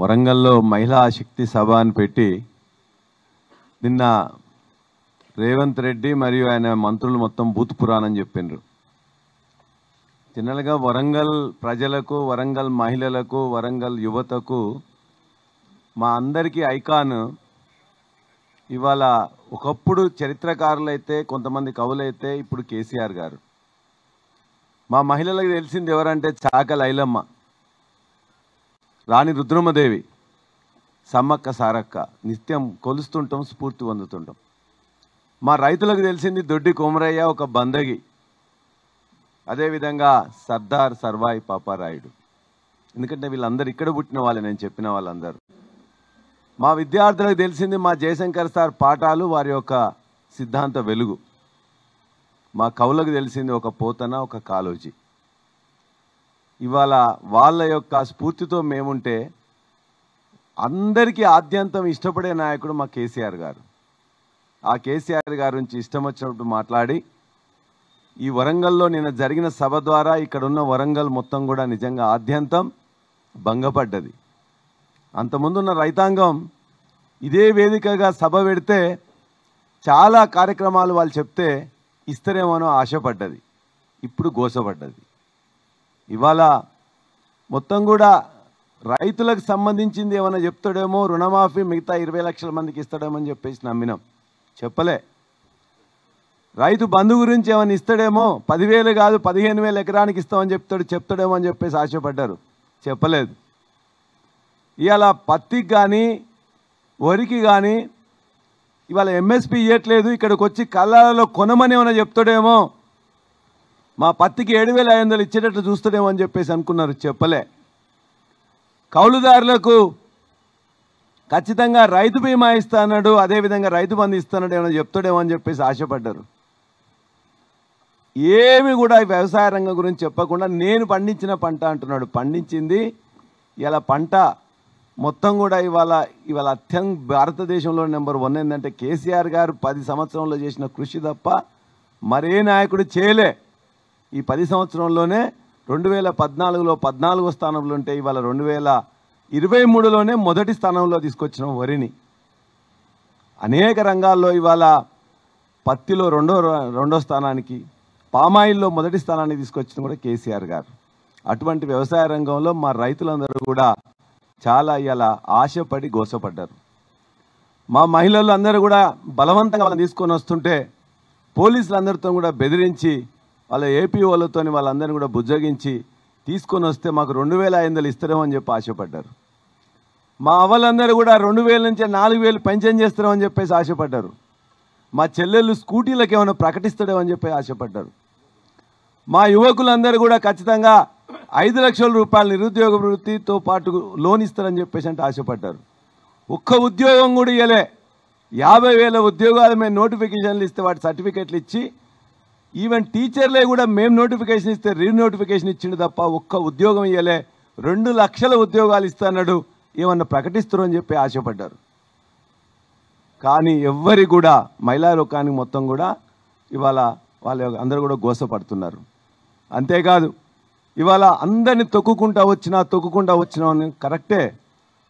వరంగల్లో మహిళా శక్తి సభ అని పెట్టి నిన్న రేవంత్ రెడ్డి మరియు ఆయన మంత్రులు మొత్తం బూత్ పురాణం చెప్పిండ్రు. జనరల్గా వరంగల్ ప్రజలకు, వరంగల్ మహిళలకు, వరంగల్ యువతకు మా అందరికీ ఐకాన్ ఇవాళ ఒకప్పుడు చరిత్రకారులైతే, కొంతమంది కవులైతే ఇప్పుడు కేసీఆర్ గారు. మా మహిళలకు తెలిసింది ఎవరంటే చాకలి ఐలమ్మ, రాణి రుద్రమదేవి, సమ్మక్క సారక్క. నిత్యం కొలుస్తుంటాం, స్ఫూర్తి పొందుతుంటాం. మా రైతులకు తెలిసింది దొడ్డి కొమరయ్య, ఒక బందగి, అదేవిధంగా సర్దార్ సర్వాయి పాపారాయుడు. ఎందుకంటే వీళ్ళందరూ ఇక్కడ పుట్టిన వాళ్ళే, నేను చెప్పిన వాళ్ళందరూ. మా విద్యార్థులకు తెలిసింది మా జయశంకర్ సార్ పాఠాలు, వారి యొక్క సిద్ధాంత వెలుగు. మా కవులకు తెలిసింది ఒక పోతన, ఒక కాలోజీ. ఇవాళ వాళ్ళ యొక్క స్ఫూర్తితో మేముంటే అందరికీ ఆద్యంతం ఇష్టపడే నాయకుడు మా కేసీఆర్ గారు. ఆ కేసీఆర్ గారి నుంచి ఇష్టం వచ్చినప్పుడు మాట్లాడి ఈ వరంగల్లో నిన్న జరిగిన సభ ద్వారా ఇక్కడ ఉన్న వరంగల్ మొత్తం కూడా నిజంగా ఆద్యంతం భంగపడ్డది. అంతకుముందున్న రైతాంగం ఇదే వేదికగా సభ పెడితే చాలా కార్యక్రమాలు వాళ్ళు చెప్తే ఇస్తారేమోనో ఆశపడ్డది, ఇప్పుడు గోసపడ్డది. ఇవాళ మొత్తం కూడా రైతులకు సంబంధించింది ఏమైనా చెప్తాడేమో, రుణమాఫీ మిగతా 20 లక్షల మందికి ఇస్తాడేమో అని చెప్పేసి నమ్మినాం. చెప్పలే. రైతు బంధు గురించి ఏమైనా ఇస్తాడేమో, 10,000 కాదు 15,000 ఎకరానికి ఇస్తామని చెప్తాడేమో అని చెప్పేసి ఆశపడ్డారు. చెప్పలేదు. ఇవాళ పత్తికి కానీ వరికి కానీ ఇవాళ ఎంఎస్పి ఇవ్వట్లేదు. ఇక్కడికి వచ్చి కళ్ళాలలో కొనమని ఏమైనా చెప్తాడేమో, మా పత్తికి 7,500 ఇచ్చేటట్లు చూస్తాడేమో అని చెప్పేసి అనుకున్నారు. చెప్పలే. కౌలుదారులకు ఖచ్చితంగా రైతు బీమా ఇస్తాడు, అదేవిధంగా రైతు బంధు ఇస్తాడు ఏమైనా చెప్తాడేమో అని చెప్పేసి ఆశపడ్డారు. ఏమి కూడా వ్యవసాయ రంగం గురించి చెప్పకుండా నేను పండించిన పంట అంటున్నాడు. పండించింది ఇలా పంట మొత్తం కూడా ఇవాళ భారతదేశంలో నెంబర్ 1 ఏంటంటే కేసీఆర్ గారు 10 సంవత్సరంలో చేసిన కృషి తప్ప మరే నాయకుడు చేయలే. ఈ 10 సంవత్సరంలోనే 2014లో 14వ స్థానంలో ఉంటే ఇవాళ 2023లోనే మొదటి స్థానంలో తీసుకొచ్చిన వరిని. అనేక రంగాల్లో ఇవాళ పత్తిలో రెండో స్థానానికి, పామాయిల్లో మొదటి స్థానానికి తీసుకొచ్చిన కూడా కేసీఆర్ గారు. అటువంటి వ్యవసాయ రంగంలో మా రైతులందరూ కూడా చాలా ఇవాళ ఆశపడి గోసపడ్డారు. మా మహిళలు అందరూ కూడా బలవంతంగా వాళ్ళని తీసుకొని వస్తుంటే పోలీసులందరితో కూడా బెదిరించి వాళ్ళ ఏపీ వాళ్ళతో వాళ్ళందరినీ కూడా బుజ్జగించి తీసుకొని వస్తే మాకు 2,500 ఇస్తారేమో అని చెప్పి ఆశపడ్డారు. మా అవ్వలందరూ కూడా 2,000 నుంచి 4,000 పెన్షన్ చేస్తారేమో అని చెప్పేసి ఆశపడ్డారు. మా చెల్లెళ్ళు స్కూటీలకు ఏమైనా ప్రకటిస్తాడేమో అని చెప్పి ఆశపడ్డారు. మా యువకులందరూ కూడా ఖచ్చితంగా 5 లక్షల రూపాయల నిరుద్యోగ వృత్తితో పాటు లోన్ ఇస్తారని చెప్పేసి అంటే ఆశపడ్డారు. ఒక్క ఉద్యోగం కూడా ఇవ్వలే. 50,000 ఉద్యోగాలు మేము నోటిఫికేషన్లు ఇస్తే వాటి సర్టిఫికెట్లు ఇచ్చి, ఈవెన్ టీచర్లే కూడా మేము నోటిఫికేషన్ ఇస్తే రీనోటిఫికేషన్ ఇచ్చిండు తప్ప ఒక్క ఉద్యోగం ఇవ్వలే. 2 లక్షల ఉద్యోగాలు ఇస్తాడు, ఏమన్నా ప్రకటిస్తారు అని చెప్పి ఆశపడ్డారు. కానీ ఎవ్వరి కూడా మహిళా లోకానికి మొత్తం కూడా ఇవాళ వాళ్ళ అందరూ కూడా గోసపడుతున్నారు. అంతేకాదు ఇవాళ అందరిని తొక్కుకుంటా వచ్చినావు. కరెక్టే,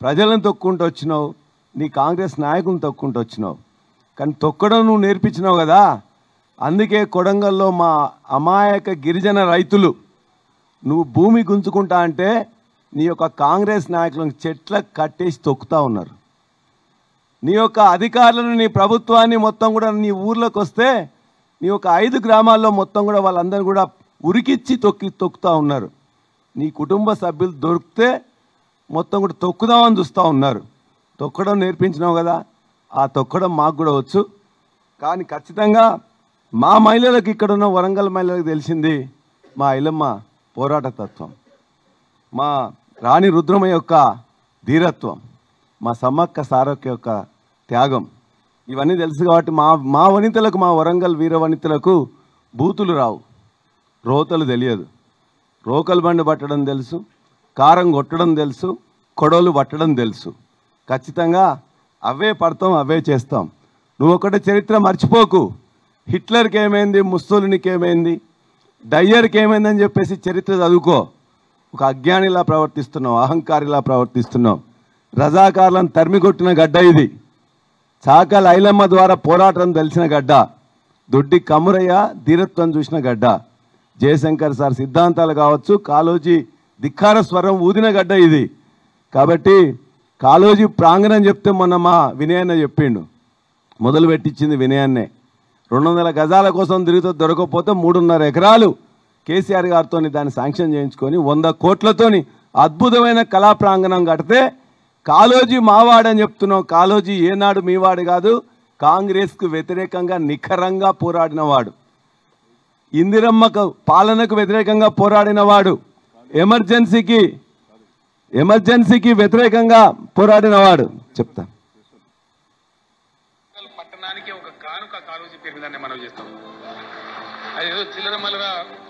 ప్రజలను తొక్కుంటూ వచ్చినావు, నీ కాంగ్రెస్ నాయకులను తొక్కుంటూ వచ్చినావు. కానీ తొక్కడం నువ్వు నేర్పించినావు కదా. అందుకే కొడంగల్లో మా అమాయక గిరిజన రైతులు నువ్వు భూమి గుంజుకుంటా అంటే నీ యొక్క కాంగ్రెస్ నాయకులను చెట్లకు కట్టేసి తొక్కుతా ఉన్నారు. నీ యొక్క అధికారులను, నీ ప్రభుత్వాన్ని మొత్తం కూడా నీ ఊర్లోకి వస్తే నీ యొక్క 5 గ్రామాల్లో మొత్తం కూడా వాళ్ళందరూ కూడా ఉరికిచ్చి తొక్కుతా ఉన్నారు. నీ కుటుంబ సభ్యులు దొరికితే మొత్తం కూడా తొక్కుదామని చూస్తూ ఉన్నారు. తొక్కడం నేర్పించినావు కదా, ఆ తొక్కడం మాకు కూడా వచ్చు. కానీ ఖచ్చితంగా మా మహిళలకు, ఇక్కడ ఉన్న వరంగల్ మహిళలకు తెలిసింది మా ఐలమ్మ పోరాట తత్వం, మా రాణి రుద్రమ యొక్క ధీరత్వం, మా సమ్మక్క సారక్క యొక్క త్యాగం. ఇవన్నీ తెలుసు కాబట్టి మా వనితలకు, మా వరంగల్ వీర వనితలకు బూతులు రావు, రోతలు తెలియదు. రోకలు బండి పట్టడం తెలుసు, కారం కొట్టడం తెలుసు, కొడవలు పట్టడం తెలుసు. ఖచ్చితంగా అవే పడతాం, అవే చేస్తాం. నువ్వు ఒకటే చరిత్ర మర్చిపోకు. హిట్లర్కి ఏమైంది, ముస్సోలినికి ఏమైంది, డయ్యర్కి ఏమైందని చెప్పేసి చరిత్ర చదువుకో. ఒక అజ్ఞానిలా ప్రవర్తిస్తున్నావు, అహంకారిలా ప్రవర్తిస్తున్నావు. రజాకార్లను తరిమికొట్టిన గడ్డ ఇది. చాకల ఐలమ్మ ద్వారా పోరాటం తెలిసిన గడ్డ. దొడ్డి కమురయ్య ధీరత్వం చూసిన గడ్డ. జయశంకర్ సార్ సిద్ధాంతాలు కావచ్చు, కాళోజీ ధిక్కార స్వరం ఊదిన గడ్డ ఇది. కాబట్టి కాళోజీ ప్రాంగణం చెప్తే మొన్న మా వినయన్న చెప్పిండు, మొదలు పెట్టించింది వినయాన్నే. 200 గజాల కోసం తిరుగుతూ దొరకకపోతే 3.5 ఎకరాలు కేసీఆర్ గారితో దాన్ని శాంక్షన్ చేయించుకొని 100 కోట్లతోని అద్భుతమైన కళా ప్రాంగణం కడితే కాళోజీ మావాడని చెప్తున్నాం. కాళోజీ ఏనాడు మీవాడు కాదు, కాంగ్రెస్కు వ్యతిరేకంగా నిఖరంగా పోరాడినవాడు, ఇందిరమ్మకు పాలనకు వ్యతిరేకంగా పోరాడినవాడు, ఎమర్జెన్సీకి వ్యతిరేకంగా పోరాడినవాడు. చెప్తా పట్టణానికి ఒక కానుక కాళోజీ పేరు మీద మనం చేస్తాం. అది ఏదో చిల్లర మల్లర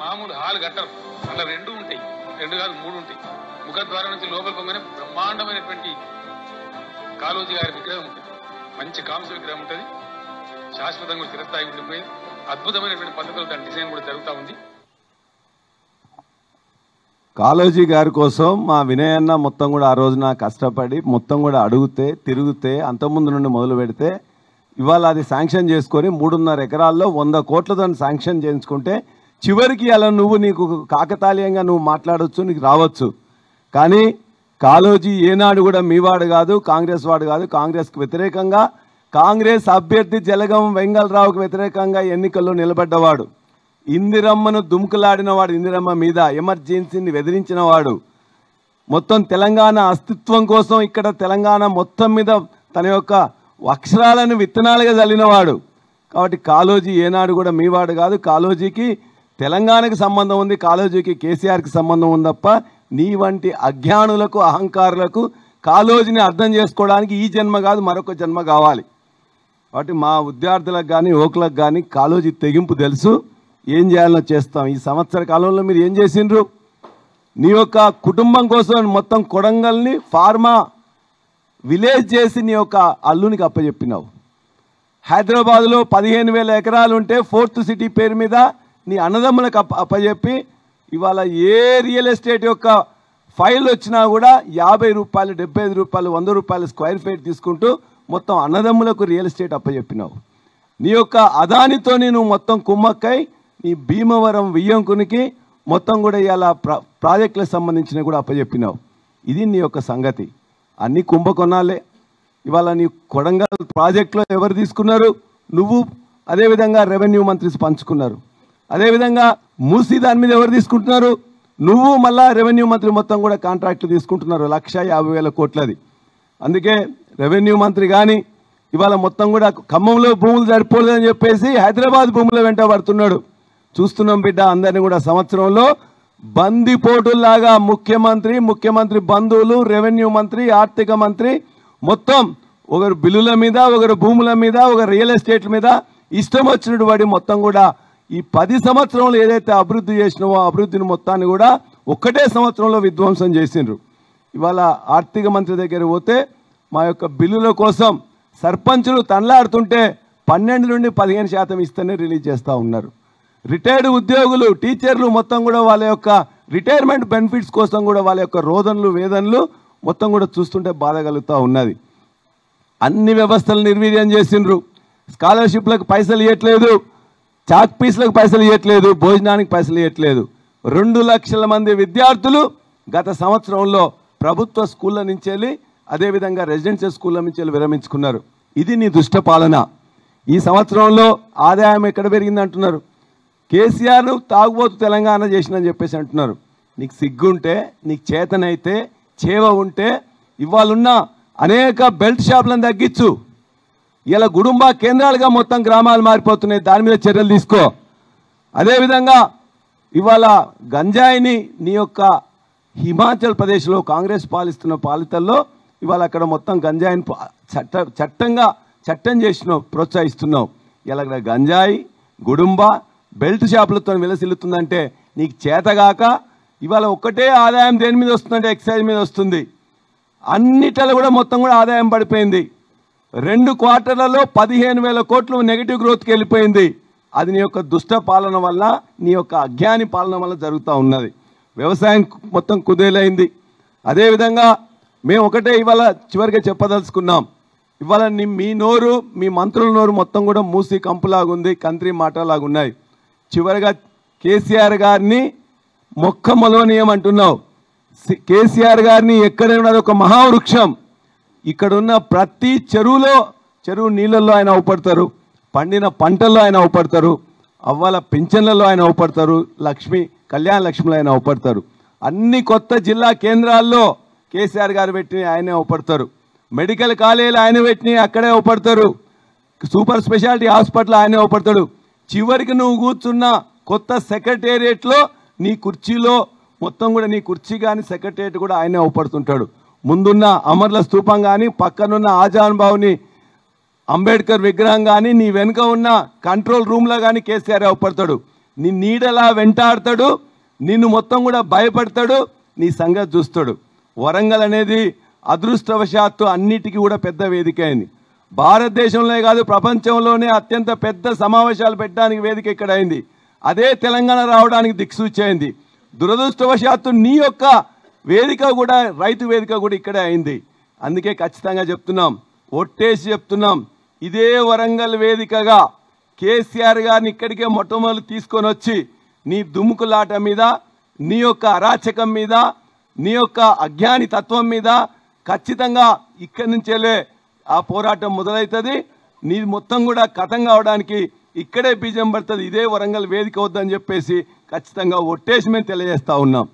మామూలు హాల్ కట్టరు, అలా 2 ఉంటాయి, 2 కాదు 3 ఉంటాయి. ముఖద్వారం నుంచి లోపలికి పోగానే బ్రహ్మాండమైనటువంటి కాళోజీ గారి విగ్రహం ఉంటుంది, మంచి కాంస విగ్రహం ఉంటుంది, శాశ్వతంగా చిరస్థాయి ఉండిపోయి అద్భుతమైనటువంటి పద్ధతులు దాని డిజైన్ కూడా జరుగుతూ ఉంది. కాళోజీ గారి కోసం మా వినయన్న మొత్తం కూడా ఆ రోజున కష్టపడి మొత్తం కూడా అడిగితే తిరిగితే అంతకుముందు నుండి మొదలు పెడితే ఇవాళ అది శాంక్షన్ చేసుకొని 3.5 ఎకరాల్లో 100 కోట్లతో శాంక్షన్ చేయించుకుంటే చివరికి అలా నీకు కాకతాళీయంగా నువ్వు మాట్లాడవచ్చు, నీకు రావచ్చు. కానీ కాళోజీ ఏనాడు కూడా మీవాడు కాదు, కాంగ్రెస్ వాడు కాదు. కాంగ్రెస్కి వ్యతిరేకంగా, కాంగ్రెస్ అభ్యర్థి జలగం వెంగళరావుకు వ్యతిరేకంగా ఎన్నికల్లో నిలబడ్డవాడు, ఇందిరమ్మను దుముకులాడినవాడు, ఇందిరమ్మ మీద ఎమర్జెన్సీని బెదిరించినవాడు, మొత్తం తెలంగాణ అస్తిత్వం కోసం ఇక్కడ తెలంగాణ మొత్తం మీద తన యొక్క అక్షరాలను విత్తనాలుగా చల్లినవాడు. కాబట్టి కాళోజీ ఏనాడు కూడా మీవాడు కాదు. కాళోజీకి తెలంగాణకు సంబంధం ఉంది, కాళోజీకి కేసీఆర్కి సంబంధం ఉంది తప్ప నీ వంటి అజ్ఞానులకు అహంకారులకు కాళోజీని అర్థం చేసుకోవడానికి ఈ జన్మ కాదు మరొక జన్మ కావాలి. కాబట్టి మా విద్యార్థులకు కానీ యువకులకు కానీ కాళోజీ తెగింపు తెలుసు, ఏం చేయాలో చేస్తాం. ఈ సంవత్సర కాలంలో మీరు ఏం చేసిండ్రు? నీ యొక్క కుటుంబం కోసం మొత్తం కొడంగల్ని ఫార్మా విలేజ్ చేసి నీ యొక్క అల్లునికి అప్పచెప్పినావు. హైదరాబాద్లో 15,000 ఎకరాలు ఉంటే 4th సిటీ పేరు మీద నీ అన్నదమ్ములకు అప్పచెప్పి ఇవాళ ఏ రియల్ ఎస్టేట్ యొక్క ఫైల్ వచ్చినా కూడా 50 రూపాయలు, 75 రూపాయలు, 100 రూపాయలు స్క్వేర్ ఫీట్ తీసుకుంటూ మొత్తం అన్నదమ్ములకు రియల్ ఎస్టేట్ అప్పచెప్పినావు. నీ యొక్క అదానితో నువ్వు మొత్తం కుమ్మక్కై నీ భీమవరం వియ్యంకునికి మొత్తం కూడా ఇవాళ ప్రాజెక్టులకు సంబంధించిన కూడా అప్పచెప్పినావు. ఇది నీ యొక్క సంగతి. అన్ని కుంభకొనాలే. ఇవాళ నీ కొడంగల్ ప్రాజెక్టులో ఎవరు తీసుకున్నారు? నువ్వు. అదేవిధంగా రెవెన్యూ మంత్రి పంచుకున్నారు. అదేవిధంగా మూసీ దాని మీద ఎవరు తీసుకుంటున్నారు? నువ్వు. మళ్ళా రెవెన్యూ మంత్రి మొత్తం కూడా కాంట్రాక్టులు తీసుకుంటున్నారు 1,50,000 కోట్లది. అందుకే రెవెన్యూ మంత్రి కానీ ఇవాళ మొత్తం కూడా ఖమ్మంలో భూములు సరిపోలేదని చెప్పేసి హైదరాబాద్ భూముల వెంట పడుతున్నాడు. చూస్తున్నాం బిడ్డ, అందరినీ కూడా సంవత్సరంలో బందిపోటుల్లాగా ముఖ్యమంత్రి బంధువులు, రెవెన్యూ మంత్రి, ఆర్థిక మంత్రి మొత్తం ఒకరు బిల్లుల మీద, ఒకరు భూముల మీద, ఒకరు రియల్ ఎస్టేట్ల మీద ఇష్టం వచ్చినట్టు పడి మొత్తం కూడా ఈ 10 సంవత్సరంలో ఏదైతే అభివృద్ధి చేసినావో అభివృద్ధిని మొత్తాన్ని కూడా ఒక్కటే సంవత్సరంలో విధ్వంసం చేసిండ్రు. ఇవాళ ఆర్థిక మంత్రి దగ్గర పోతే మా యొక్క బిల్లుల కోసం సర్పంచులు తనలాడుతుంటే 12 నుండి 15% ఇస్తేనే రిలీజ్ చేస్తూ ఉన్నారు. రిటైర్డ్ ఉద్యోగులు, టీచర్లు మొత్తం కూడా వాళ్ళ యొక్క రిటైర్మెంట్ బెనిఫిట్స్ కోసం కూడా వాళ్ళ యొక్క రోదనలు వేదనలు మొత్తం కూడా చూస్తుంటే బాధ కలుగుతూ ఉన్నది. అన్ని వ్యవస్థలు నిర్వీర్యం చేసిండ్రు. స్కాలర్షిప్లకు పైసలు ఇవ్వట్లేదు, చాక్ పీస్లకు పైసలు ఇవ్వట్లేదు, భోజనానికి పైసలు ఇవ్వట్లేదు. 2 లక్షల మంది విద్యార్థులు గత సంవత్సరంలో ప్రభుత్వ స్కూళ్ళ నుంచి వెళ్ళి అదేవిధంగా రెసిడెన్షియల్ స్కూళ్ళ నుంచి వెళ్ళి విరమించుకున్నారు. ఇది నీ దుష్ట పాలన. ఈ సంవత్సరంలో ఆదాయం ఎక్కడ పెరిగింది అంటున్నారు? కేసీఆర్ను తాగుబోతు తెలంగాణ చేసినని చెప్పేసి అంటున్నారు. నీకు సిగ్గుంటే, నీకు చేతనైతే, చేవ ఉంటే ఇవాళున్న అనేక బెల్ట్ షాపులను తగ్గించు. ఇలా గుడుంబా కేంద్రాలుగా మొత్తం గ్రామాలు మారిపోతున్నాయి, దాని మీద చర్యలు తీసుకో. అదేవిధంగా ఇవాళ గంజాయిని నీ యొక్క హిమాచల్ ప్రదేశ్లో కాంగ్రెస్ పాలిస్తున్న పాలితల్లో ఇవాళ అక్కడ మొత్తం గంజాయిని చట్టం చేసినావు, ప్రోత్సహిస్తున్నావు. ఇలా గంజాయి, గుడుంబా, బెల్ట్ షాపులతో విలసిల్లుతుందంటే నీకు చేతగాక ఇవాళ ఒక్కటే ఆదాయం దేని మీద వస్తుందంటే ఎక్సైజ్ మీద వస్తుంది. అన్నిటిలో కూడా మొత్తం కూడా ఆదాయం పడిపోయింది. 2 క్వార్టర్లలో 15,000 కోట్లు నెగిటివ్ గ్రోత్కి వెళ్ళిపోయింది. అది నీ యొక్క దుష్ట పాలన వల్ల, నీ యొక్క అజ్ఞాని పాలన వల్ల జరుగుతూ ఉన్నది. వ్యవసాయం మొత్తం కుదేలైంది. అదేవిధంగా మేము ఒకటే ఇవాళ చివరిగా చెప్పదలుచుకున్నాం. ఇవాళ మీ నోరు, మీ మంత్రుల నోరు మొత్తం కూడా మూసి కంపులాగుంది, కంత్రి మాటలాగున్నాయి. చివరిగా కేసీఆర్ గారిని మొక్కమొలవనీయమంటున్నావు. కేసీఆర్ గారిని ఎక్కడైనా ఒక మహావృక్షం. ఇక్కడున్న ప్రతి చెరువు నీళ్ళల్లో ఆయన అవపడతారు, పండిన పంటల్లో ఆయన అవపడతారు, అవ్వాల పింఛన్లలో ఆయన అవపడతారు, కళ్యాణ లక్ష్మిలో ఆయన అవపడతారు. అన్ని కొత్త జిల్లా కేంద్రాల్లో కేసీఆర్ గారు పెట్టి ఆయనే అవపడతారు. మెడికల్ కాలేజీలు ఆయన పెట్టి అక్కడే అవపడతారు. సూపర్ స్పెషాలిటీ హాస్పిటల్ ఆయనే అవపడతాడు. చివరికి నువ్వు కూర్చున్న కొత్త సెక్రటేరియట్లో నీ కుర్చీలో మొత్తం కూడా నీ కుర్చీ కానీ సెక్రటేరియట్ కూడా ఆయనే అవపడుతుంటాడు. ముందున్న అమర్ల స్తూపం కానీ, పక్కనున్న ఆజాన్ బావుని అంబేద్కర్ విగ్రహం కానీ, నీ వెనుక ఉన్న కంట్రోల్ రూమ్లో కానీ కేసీఆర్ అవపడతాడు. నీ నీడలా వెంటాడతాడు, నిన్ను మొత్తం కూడా భయపడతాడు, నీ సంగతి చూస్తాడు. వరంగల్ అనేది అదృష్టవశాత్తు అన్నిటికీ కూడా పెద్ద వేదిక అయింది. భారతదేశంలో కాదు ప్రపంచంలోనే అత్యంత పెద్ద సమావేశాలు పెట్టడానికి వేదిక ఇక్కడ అయింది. అదే తెలంగాణ రావడానికి దిక్సూచి అయింది. దురదృష్టవశాత్తు నీ యొక్క వేదిక కూడా, రైతు వేదిక కూడా ఇక్కడే అయింది. అందుకే ఖచ్చితంగా చెప్తున్నాం, ఒట్టేసి చెప్తున్నాం, ఇదే వరంగల్ వేదికగా కేసీఆర్ గారిని ఇక్కడికే మొట్టమొదటి తీసుకొని వచ్చి నీ దుముకులాట మీద, నీ యొక్క అరాచకం మీద, నీ యొక్క అజ్ఞాని తత్వం మీద ఖచ్చితంగా ఇక్కడి నుంచేలే ఆ పోరాటం మొదలవుతుంది. నీ మొత్తం కూడా కథం కావడానికి ఇక్కడే బీజం పడుతుంది. ఇదే వరంగల్ వేదిక వద్దని చెప్పేసి ఖచ్చితంగా ఒట్టేసి మేము తెలియజేస్తా ఉన్నాం.